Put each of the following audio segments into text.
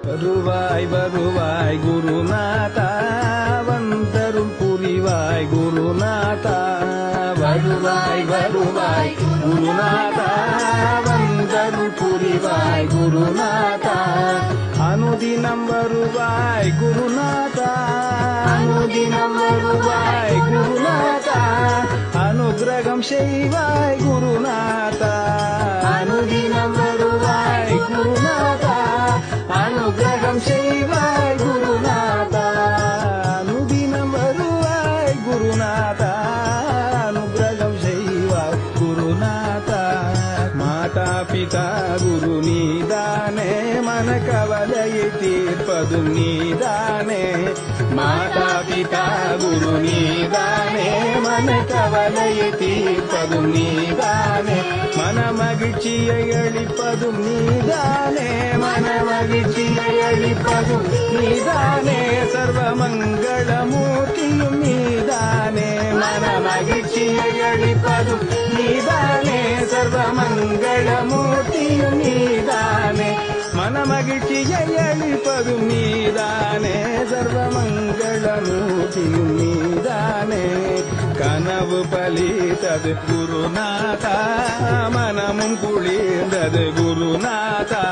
வருவாய் வருவாய் குருநாதா வந்தருள் புரிவாய் குருநாதா வருவாய் வருவாய் குருநாதா வந்தருள் புரிவாய் குருநாதா அனுதினம் வருவாய் குருநாதா அனுதினம் வருவாய் குருநாதா அனுகிரகம் செய்வாய் குருநாதா அனுதினம் வருவாய் குருநாதா அனுகிரகம் செய்வாய் குருநாதா அனுதினம் வருவாய் குருநாதா அனுகிரகம் செய்வாய் குருநாதா மாதா பிதா குரு நீதானே மன கவலையை தீர்ப்பதும் நீதானே மாதா பிதா குரு நீதானே மன கவலையை தீர்ப்பதும் நீதானே மன மகிழ்ச்சியை அளிப்பதும் நீதானே மன மகிழ்ச்சியை அளிப்பதும் நீதானே சர்வ மங்களமூர்த்தியும் நீதானே மன மகிழ்ச்சியை அளிப்பதும் நீதானே சர்வ மங்களமூர்த்தியும் நீதானே மன மகிழ்ச்சியை அளிப்பதும் நீதானே சர்வ மங்களமூர்த்தியும் நீதானே கனவு பலித்தது குருநாதா மனமும் குளிர்ந்தது குருநாதா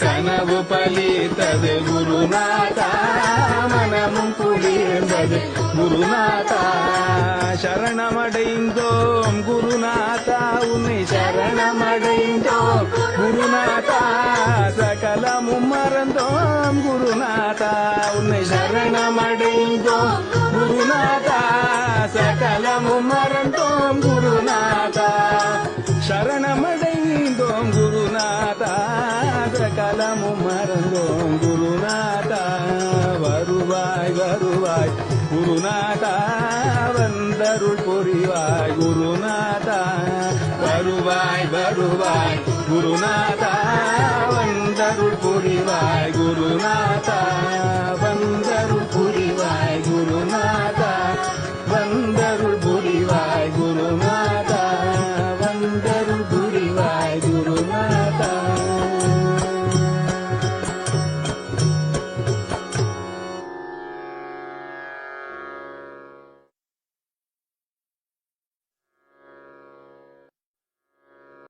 கனவு பலித்தது குருநாதா மனமும் குளிர்ந்தது குருநாதா சரணமடைந்தோம் குருநாதா உன்னை சரணமடைந்தோம் குருநாதா சகலமும் மறந்தோம் குருநாதா உன்னை சரணமடைந்தோம் குருநாதா சகலமும் மறந்தோம் குருநாதா சரணமடைந்தோம் குருநாதா சகலமும் மறந்தோம் குருநாதா வருவாய் வருவாய் குருநாதா வந்தருள் புரிவாய் குருநாதா வருவாய் வருவாய் குருநாதா வந்தருள் புரிவாய் குருநாதா